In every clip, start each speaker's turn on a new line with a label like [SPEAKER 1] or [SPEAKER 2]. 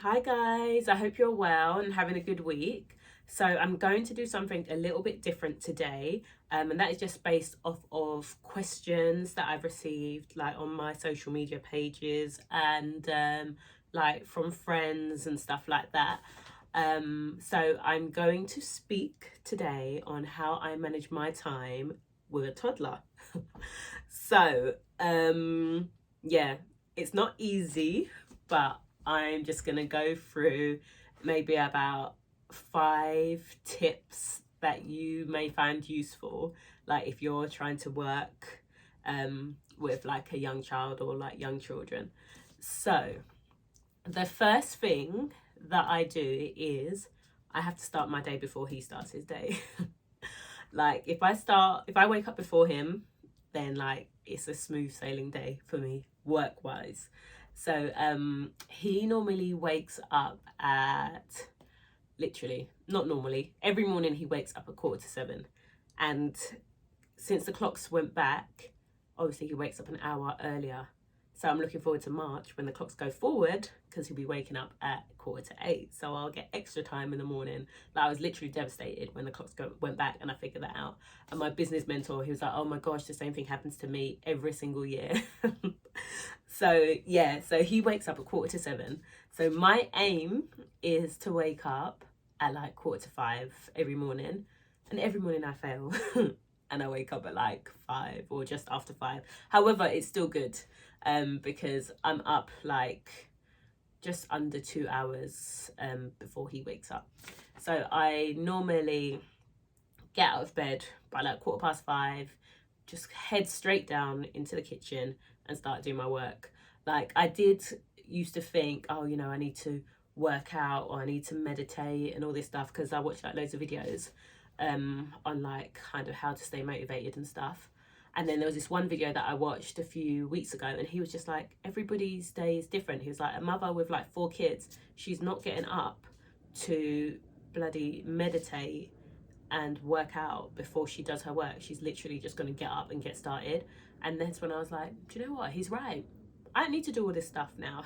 [SPEAKER 1] Hi guys, I hope you're well and having a good week. So I'm going to do something a little bit different today, and that is just based off of questions that I've received like on my social media pages and like from friends and stuff like that. So I'm going to speak today on how I manage my time with a toddler. So yeah, it's not easy, but I'm just going to go through maybe about 5 tips that you may find useful, like if you're trying to work with like a young child or like young children. So, the first thing that I do is I have to start my day before he starts his day. Like if I wake up before him, then like it's a smooth sailing day for me work wise. So he normally wakes up at, literally, not normally, every morning he wakes up at 6:45. And since the clocks went back, obviously he wakes up an hour earlier. So I'm looking forward to March when the clocks go forward, because he'll be waking up at 7:45. So I'll get extra time in the morning. Like I was literally devastated when the clocks went back and I figured that out. And my business mentor, he was like, oh my gosh, the same thing happens to me every single year. So yeah, so he wakes up at 7:45. So my aim is to wake up at like 4:45 every morning. And every morning I fail. And I wake up at like 5 or just after 5. However, it's still good because I'm up like just under 2 hours before he wakes up. So I normally get out of bed by like 5:15, just head straight down into the kitchen and start doing my work. Like I did used to think, oh, you know, I need to work out or I need to meditate and all this stuff, because I watch like loads of videos on like kind of how to stay motivated and stuff. And then there was this one video that I watched a few weeks ago, and he was just like, everybody's day is different. He was like, a mother with like 4 kids, she's not getting up to bloody meditate and work out before she does her work. She's literally just going to get up and get started. And that's when I was like, do you know what? He's right. I don't need to do all this stuff now.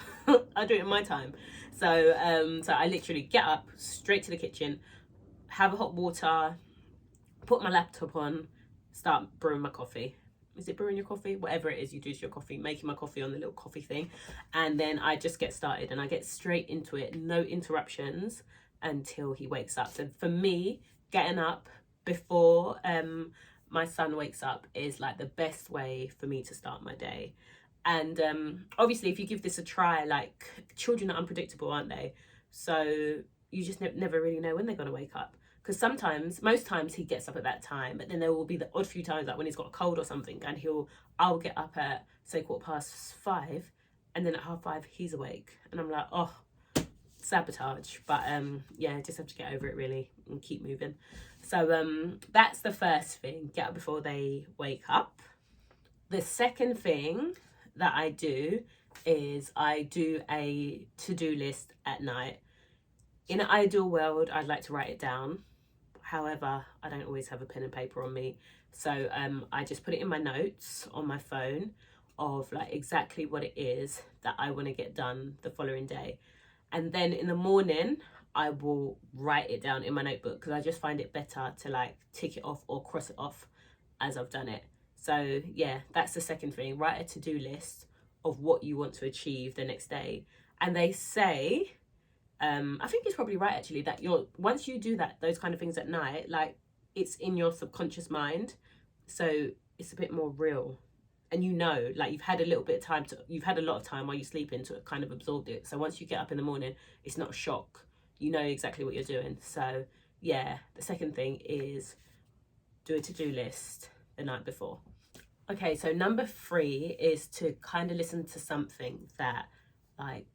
[SPEAKER 1] I do it in my time. So I literally get up straight to the kitchen, have a hot water, put my laptop on, start brewing my coffee. Is it brewing your coffee? Whatever it is you do to your coffee, making my coffee on the little coffee thing. And then I just get started and I get straight into it, no interruptions until he wakes up. So for me, getting up before my son wakes up is like the best way for me to start my day. And obviously, if you give this a try, like children are unpredictable, aren't they? So you just never really know when they're going to wake up. Because most times he gets up at that time, but then there will be the odd few times like when he's got a cold or something, and I'll get up at say 5:15, and then at 5:30 he's awake, and I'm like, oh, sabotage. But yeah, just have to get over it really and keep moving. So that's the first thing, get up before they wake up. The second thing that I do is I do a to-do list at night. In an ideal world, I'd like to write it down. However, I don't always have a pen and paper on me. So I just put it in my notes on my phone of like exactly what it is that I want to get done the following day. And then in the morning, I will write it down in my notebook, because I just find it better to like tick it off or cross it off as I've done it. So yeah, that's the second thing. Write a to-do list of what you want to achieve the next day. And they say, I think it's probably right actually, that once you do those kind of things at night, like it's in your subconscious mind, so it's a bit more real, and you know, like you've had a lot of time while you're sleeping to kind of absorb it. So once you get up in the morning, it's not a shock. You know exactly what you're doing. So yeah, the second thing is do a to-do list the night before. Okay, so number 3 is to kind of listen to something that like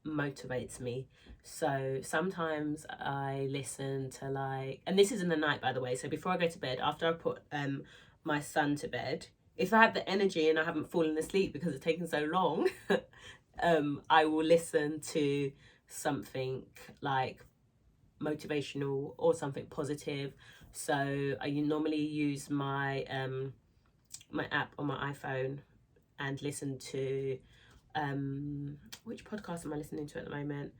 [SPEAKER 1] motivates me. So sometimes I listen to like, and this is in the night by the way, so before I go to bed, after I put my son to bed, if I have the energy and I haven't fallen asleep because it's taken so long, I will listen to something like motivational or something positive. So I normally use my my app on my iPhone and listen to which podcast am I listening to at the moment?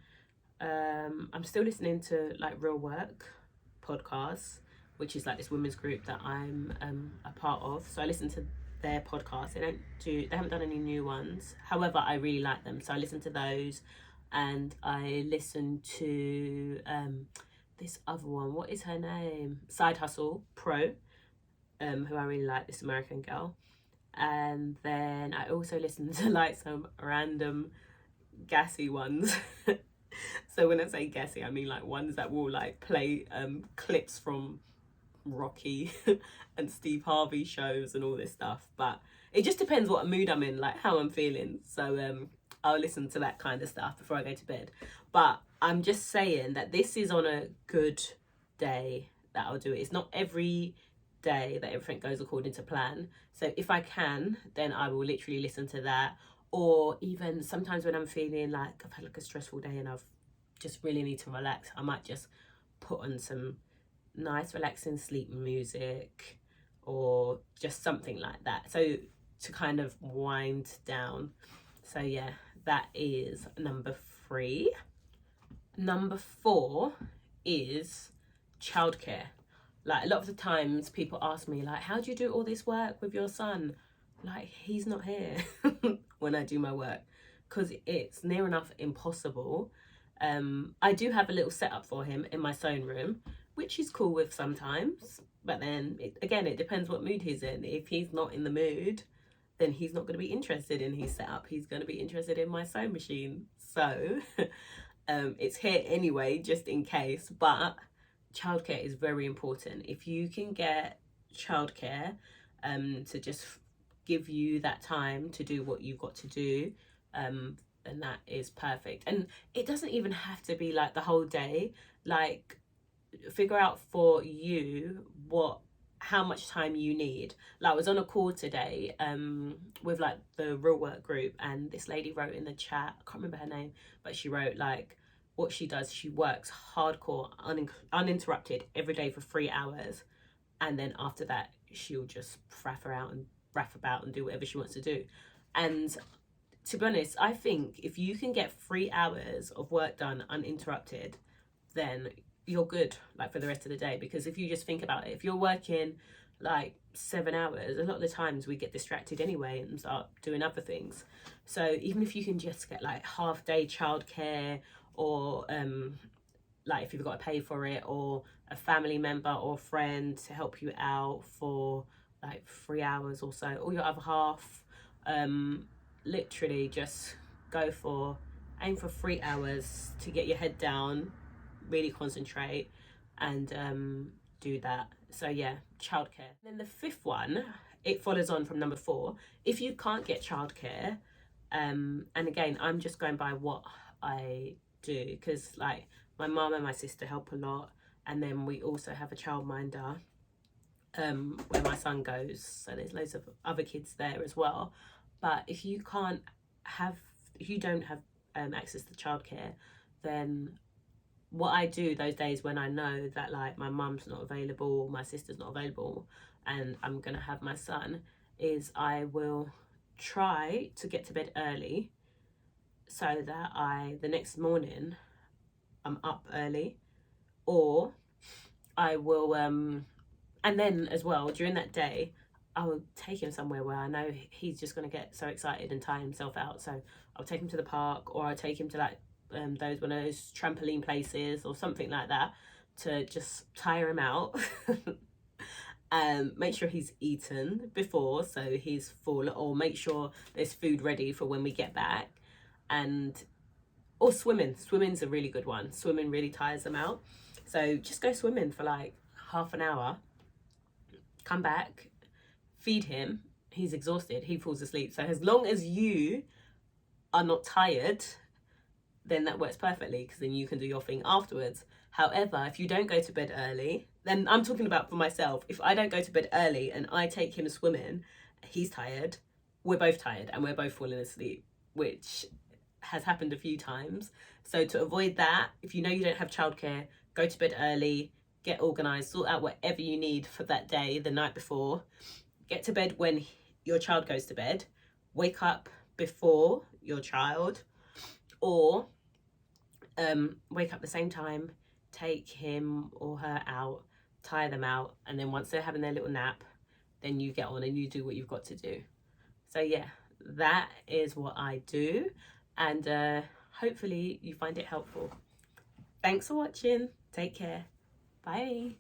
[SPEAKER 1] I'm still listening to like Real Work podcasts, which is like this women's group that I'm a part of. So I listen to their podcasts. They haven't done any new ones. However, I really like them, so I listen to those, and I listen to this other one. What is her name? Side Hustle Pro, who I really like. This American girl. And then I also listen to like some random gassy ones. So when I say gassy, I mean like ones that will like play clips from Rocky and Steve Harvey shows and all this stuff. But it just depends what mood I'm in, like how I'm feeling. So I'll listen to that kind of stuff before I go to bed. But I'm just saying that this is on a good day that I'll do it. It's not every day that everything goes according to plan. So if I can, then I will literally listen to that. Or even sometimes when I'm feeling like I've had like a stressful day and I've just really need to relax, I might just put on some nice relaxing sleep music or just something like that, so to kind of wind down. So yeah, that is number 3. Number 4 is childcare. Like a lot of the times people ask me like, how do you do all this work with your son? Like, he's not here when I do my work, because it's near enough impossible. I do have a little setup for him in my sewing room, which he's cool with sometimes. But then, it depends what mood he's in. If he's not in the mood, then he's not going to be interested in his setup. He's going to be interested in my sewing machine. So it's here anyway, just in case. But childcare is very important. If you can get childcare to just give you that time to do what you've got to do, then that is perfect. And it doesn't even have to be like the whole day. Like, figure out for you how much time you need. Like, I was on a call today with like the Real Work group, and this lady wrote in the chat, I can't remember her name, but she wrote like what she does. She works hardcore uninterrupted every day for 3 hours, and then after that she'll just raff about and do whatever she wants to do. And to be honest, I think if you can get 3 hours of work done uninterrupted, then you're good like for the rest of the day. Because if you just think about it, if you're working like 7 hours, a lot of the times we get distracted anyway and start doing other things. So even if you can just get like half day childcare, or like if you've got to pay for it, or a family member or friend to help you out for like 3 hours or so, or your other half, literally just aim for 3 hours to get your head down, really concentrate, and do that. So yeah, childcare. Then the 5th one, it follows on from number 4. If you can't get childcare, and again, I'm just going by what I do, because like my mum and my sister help a lot, and then we also have a childminder where my son goes, so there's loads of other kids there as well. But if you don't have access to childcare, then what I do those days when I know that like my mum's not available, my sister's not available, and I'm gonna have my son, is I will try to get to bed early, so that the next morning I'm up early. Or I will and then as well during that day I will take him somewhere where I know he's just going to get so excited and tire himself out. So I'll take him to the park, or I'll take him to like one of those trampoline places or something like that, to just tire him out. Make sure he's eaten before, so he's full, or make sure there's food ready for when we get back. Or swimming's a really good one. Swimming really tires them out, so just go swimming for like half an hour, come back, feed him, he's exhausted, he falls asleep. So as long as you are not tired, then that works perfectly, because then you can do your thing afterwards. However, if you don't go to bed early, then I'm talking about for myself, if I don't go to bed early and I take him swimming, he's tired, we're both tired, and we're both falling asleep, which has happened a few times. So to avoid that, if you know you don't have childcare, go to bed early, get organised, sort out whatever you need for that day the night before, get to bed when your child goes to bed, wake up before your child, or wake up the same time, take him or her out, tire them out, and then once they're having their little nap, then you get on and you do what you've got to do. So yeah, that is what I do, and hopefully you find it helpful. Thanks for watching. Take care. Bye.